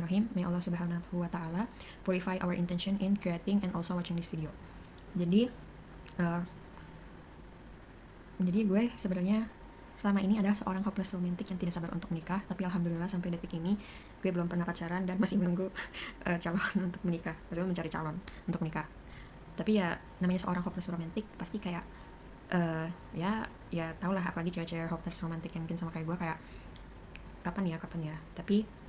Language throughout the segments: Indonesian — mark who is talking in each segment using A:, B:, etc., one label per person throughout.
A: Bismillahirrahmanirrahim. May Allah Subhanahu wa Ta'ala purify our intention in creating and also watching this video. Jadi, uh, gue sebenarnya selama ini adalah seorang hopeless romantic yang tidak sabar untuk menikah. Tapi alhamdulillah sampai detik ini gue belum pernah pacaran dan masih menunggu calon untuk menikah. Maksudnya mencari calon untuk menikah. Tapi ya namanya seorang hopeless romantic pasti kayak ya tau lah, apalagi cewek-cewek hopeless romantic yang mungkin sama kayak gue kayak kapan ya. Tapi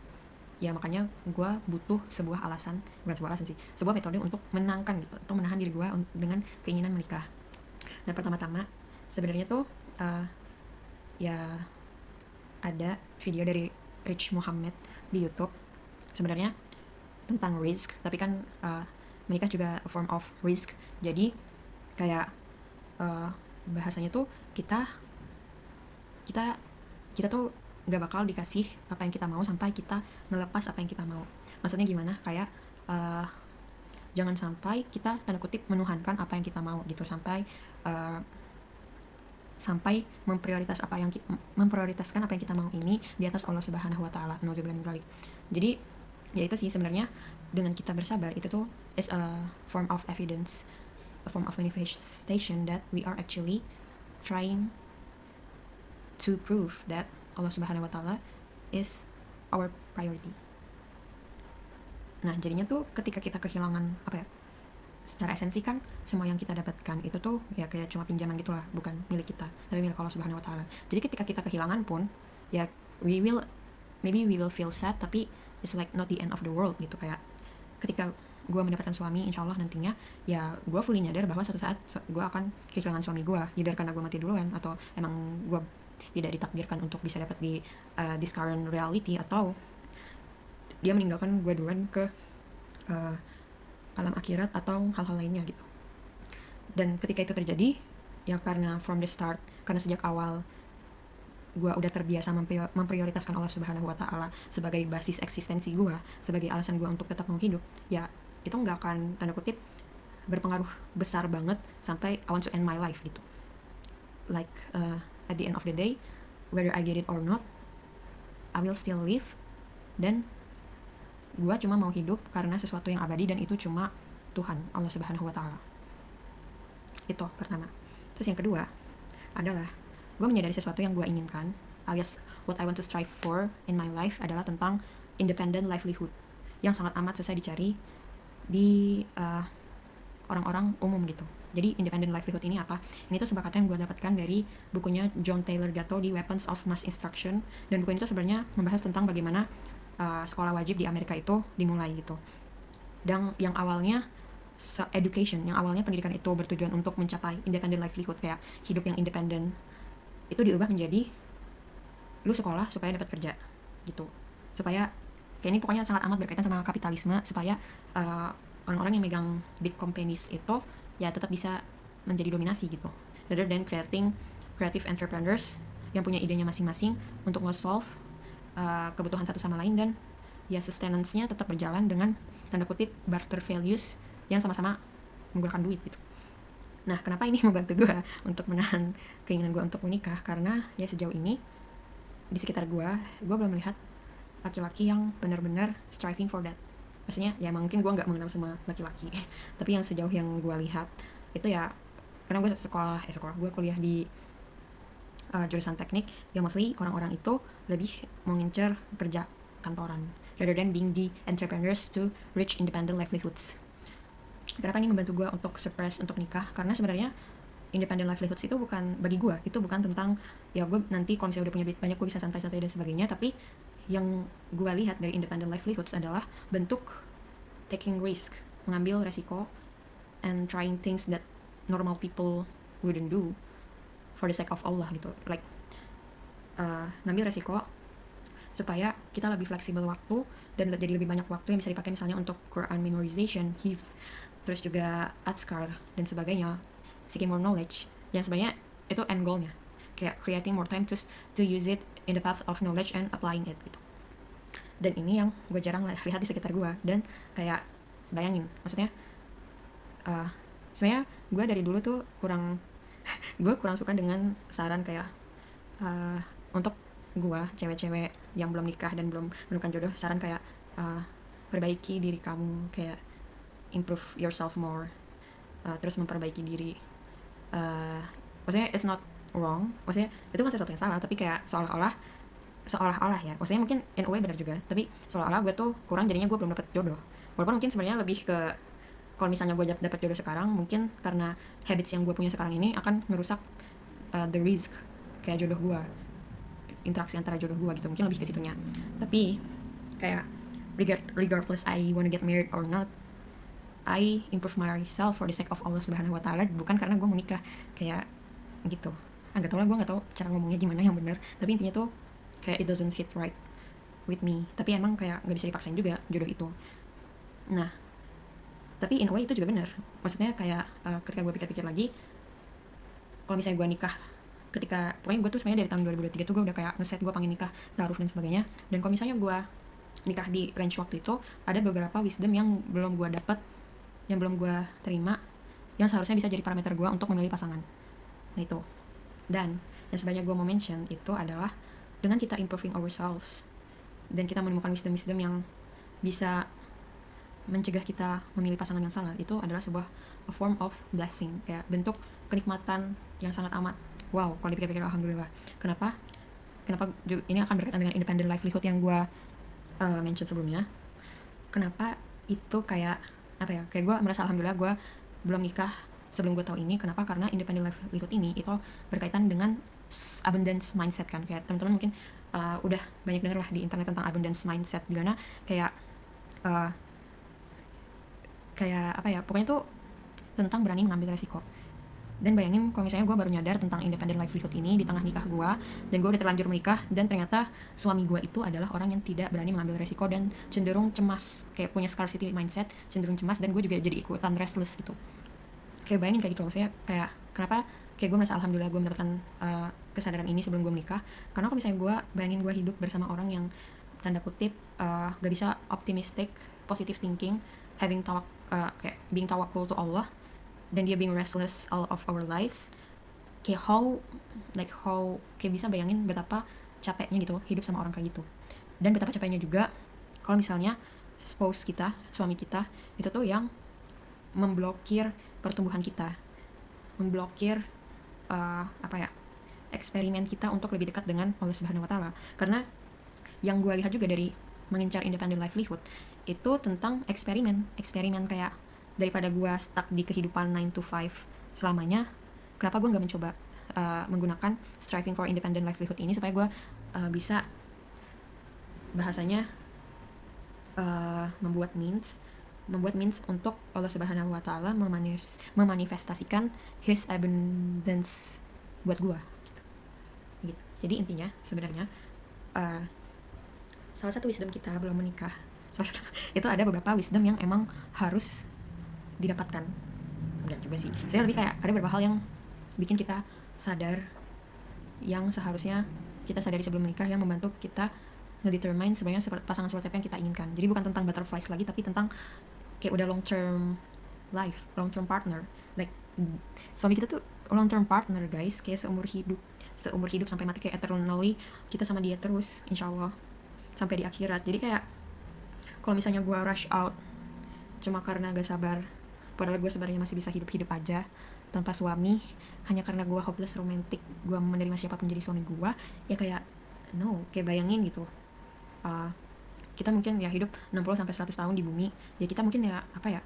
A: ya makanya gue butuh sebuah alasan, bukan sebuah alasan sih, sebuah metode untuk menangkan gitu, atau menahan diri gue dengan keinginan menikah. Nah, pertama-tama sebenarnya tuh ya ada video dari Rich Muhammad di YouTube sebenarnya tentang risk, tapi kan menikah juga a form of risk. Jadi kayak bahasanya tuh kita tuh nggak bakal dikasih apa yang kita mau sampai kita ngelepas apa yang kita mau. Maksudnya gimana? Kayak jangan sampai kita tanda kutip menuhankan apa yang kita mau gitu, sampai memprioritaskan apa yang kita mau ini di atas Allah Subhanahu wa Ta'ala. Nauzubillah min dzalik. Jadi ya itu sih sebenarnya, dengan kita bersabar itu tuh is a form of evidence, a form of manifestation that we are actually trying to prove that Allah Subhanahu wa Ta'ala is our priority. Nah, jadinya tuh ketika kita kehilangan secara esensi kan semua yang kita dapatkan itu tuh ya kayak cuma pinjaman gitulah, bukan milik kita, tapi milik Allah Subhanahu wa Ta'ala. Jadi ketika kita kehilangan pun ya maybe we will feel sad, tapi it's like not the end of the world gitu. Kayak ketika gue mendapatkan suami, insya Allah nantinya ya gue fully nyadar bahwa suatu saat gue akan kehilangan suami gue, either karena gue mati duluan atau emang gue tidak ditakdirkan untuk bisa dapat di this current reality, atau dia meninggalkan gue duluan ke alam akhirat atau hal-hal lainnya gitu. Dan ketika itu terjadi ya karena from the start, karena sejak awal gue udah terbiasa memprioritaskan Allah Subhanahu wa Ta'ala sebagai basis eksistensi gue, sebagai alasan gue untuk tetap mau hidup, ya itu nggak akan tanda kutip berpengaruh besar banget sampai I want to end my life gitu. Like at the end of the day, whether I get it or not, I will still live. Dan gue cuma mau hidup karena sesuatu yang abadi, dan itu cuma Tuhan, Allah Subhanahu wa Ta'ala. Itu pertama. Terus yang kedua adalah gue menyadari sesuatu yang gue inginkan, alias what I want to strive for in my life adalah tentang independent livelihood, yang sangat amat susah dicari di orang-orang umum gitu. Jadi independent livelihood ini apa? Ini tuh sebuah kata yang gue dapatkan dari bukunya John Taylor Gatto, di Weapons of Mass Instruction. Dan buku ini tuh sebenarnya membahas tentang bagaimana sekolah wajib di Amerika itu dimulai gitu. Dan yang awalnya education, yang awalnya pendidikan itu bertujuan untuk mencapai independent livelihood, kayak hidup yang independen, itu diubah menjadi lu sekolah supaya dapat kerja gitu. Supaya kayak ini pokoknya sangat amat berkaitan sama kapitalisme, supaya orang-orang yang megang big companies itu ya tetap bisa menjadi dominasi gitu, rather than creating creative entrepreneurs yang punya idenya masing-masing untuk nge-solve kebutuhan satu sama lain, dan ya sustenance-nya tetap berjalan dengan tanda kutip barter values yang sama-sama menggunakan duit gitu. Nah, kenapa ini membantu gue untuk menahan keinginan gue untuk menikah? Karena ya sejauh ini di sekitar gue belum melihat laki-laki yang benar-benar striving for that. Maksudnya ya mungkin gue nggak mengenal semua laki-laki, tapi yang sejauh yang gue lihat itu ya, karena gue gue kuliah di jurusan teknik, ya mostly orang-orang itu lebih mau ngincer kerja kantoran rather than being the entrepreneurs to reach independent livelihoods. Kenapa ini membantu gue untuk suppress untuk nikah? Karena sebenarnya independent livelihoods itu bukan, bagi gue itu bukan tentang ya gue nanti kalau misalnya udah punya duit banyak gue bisa santai-santai dan sebagainya, tapi yang gue lihat dari independent livelihoods adalah bentuk taking risk, mengambil resiko, and trying things that normal people wouldn't do for the sake of Allah gitu. Like ngambil resiko supaya kita lebih fleksibel waktu dan jadi lebih banyak waktu yang bisa dipakai misalnya untuk Quran memorization, hifz, terus juga adskar dan sebagainya, seeking more knowledge, yang sebenarnya itu end goalnya, kayak creating more time to use it in the path of knowledge and applying it gitu. Dan ini yang gue jarang lihat di sekitar gue, dan kayak bayangin, maksudnya sebenarnya gue dari dulu tuh kurang suka dengan saran kayak untuk gue cewek-cewek yang belum nikah dan belum menemukan jodoh, saran kayak uh, perbaiki diri kamu, kayak improve yourself more, terus memperbaiki diri. uh, Maksudnya it's not wrong, maksudnya itu kan sesuatu yang salah, tapi kayak seolah-olah ya, maksudnya mungkin in a way benar juga, tapi seolah-olah gue tuh kurang, jadinya gue belum dapet jodoh. Walaupun mungkin sebenarnya lebih ke, kalau misalnya gue dapet jodoh sekarang, mungkin karena habits yang gue punya sekarang ini akan ngerusak the risk kayak jodoh gue, interaksi antara jodoh gue gitu, mungkin lebih ke situnya. Tapi kayak regardless I wanna get married or not, I improve myself for the sake of Allah Subhanahu Wa Taala, bukan karena gue mau nikah kayak gitu. Nggak tau lah, gue nggak tau cara ngomongnya gimana yang benar, tapi intinya tuh kayak it doesn't sit right with me. Tapi emang kayak nggak bisa dipaksain juga jodoh itu. Nah, tapi in a way itu juga benar, maksudnya kayak ketika gue pikir-pikir lagi, kalau misalnya gue nikah pokoknya gue tuh sebenarnya dari tahun 2023 tuh gue udah kayak ngeset gue pengen nikah, taruh dan sebagainya. Dan kalau misalnya gue nikah di range waktu itu, ada beberapa wisdom yang belum gue dapet, yang belum gue terima, yang seharusnya bisa jadi parameter gue untuk memilih pasangan. Nah itu. Dan yang sebenarnya gue mau mention itu adalah dengan kita improving ourselves dan kita menemukan wisdom-wisdom yang bisa mencegah kita memilih pasangan yang salah, itu adalah sebuah a form of blessing, kayak bentuk kenikmatan yang sangat amat wow kalau dipikir-pikir. Alhamdulillah. Kenapa ini akan berkaitan dengan independent livelihood yang gue mention sebelumnya. Kenapa itu kayak apa ya, kayak gue merasa alhamdulillah gue belum nikah sebelum gue tahu ini. Kenapa? Karena independent livelihood ini itu berkaitan dengan abundance mindset kan. Kayak teman-teman mungkin udah banyak dengar lah di internet tentang abundance mindset, dimana kayak kayak apa ya, pokoknya tuh tentang berani mengambil resiko. Dan bayangin kalau misalnya gue baru nyadar tentang independent livelihood ini di tengah nikah gue, dan gue udah terlanjur menikah, dan ternyata suami gue itu adalah orang yang tidak berani mengambil resiko dan cenderung cemas, kayak punya scarcity mindset, cenderung cemas, dan gue juga jadi ikutan restless gitu. Kayak bayangin kayak gitu, maksudnya kayak kenapa kayak gue merasa alhamdulillah gue mendapatkan kesadaran ini sebelum gue menikah. Karena kalau misalnya gue bayangin gue hidup bersama orang yang tanda kutip gak bisa optimistic, positive thinking, kayak being tawakul to Allah, dan dia being restless all of our lives, kayak how kayak bisa bayangin betapa capeknya gitu hidup sama orang kayak gitu. Dan betapa capeknya juga kalau misalnya spouse kita, suami kita itu tuh yang memblokir pertumbuhan kita, memblokir eksperimen kita untuk lebih dekat dengan Allah Subhanahu Wa Taala. Karena yang gue lihat juga dari mengincar independent livelihood itu tentang eksperimen kayak, daripada gue stuck di kehidupan 9 to 5 selamanya, kenapa gue nggak mencoba menggunakan striving for independent livelihood ini supaya gue bisa bahasanya membuat means untuk Allah Subhanahu Wa Taala memanifestasikan His abundance buat gue gitu. Jadi intinya sebenarnya salah satu wisdom kita belum menikah itu ada beberapa wisdom yang emang harus didapatkan. Enggak juga sih, saya lebih kayak ada beberapa hal yang bikin kita sadar, yang seharusnya kita sadari sebelum menikah, yang membantu kita ngedetermine sebenarnya pasangan seperti apa yang kita inginkan. Jadi bukan tentang butterflies lagi, tapi tentang kayak udah long term life, long term partner. Like suami kita tuh long term partner guys, kayak seumur hidup sampai mati, kayak eternally kita sama dia terus insyaallah sampai di akhirat. Jadi kayak kalau misalnya gue rush out cuma karena gak sabar, padahal gue sebenarnya masih bisa hidup aja tanpa suami, hanya karena gue hopeless romantic, gue menerima siapapun jadi suami gue, ya kayak no, kayak bayangin gitu, kita mungkin ya hidup 60-100 tahun di bumi, ya kita mungkin ya apa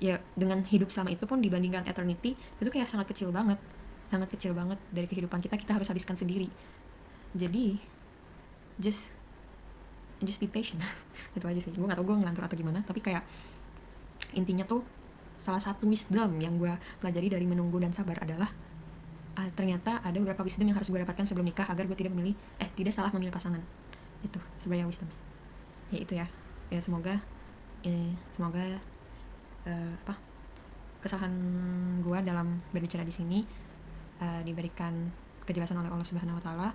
A: ya dengan hidup selama itu pun dibandingkan eternity itu kayak sangat kecil banget dari kehidupan kita harus habiskan sendiri. Jadi just be patient. Itu aja sih, gue gak tau gue ngelantur atau gimana, tapi kayak intinya tuh salah satu wisdom yang gue pelajari dari menunggu dan sabar adalah ternyata ada beberapa wisdom yang harus gue dapatkan sebelum nikah agar gue tidak salah memilih pasangan. Itu sebenarnya wisdom ya, itu ya semoga kesalahan gue dalam berbicara di sini diberikan kejelasan oleh Allah Subhanahu Wa Taala.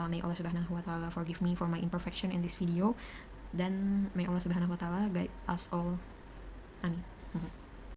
A: May Allah Subhanahu Wa Taala forgive me for my imperfection in this video, dan may Allah Subhanahu Wa Taala guide us all. Amin.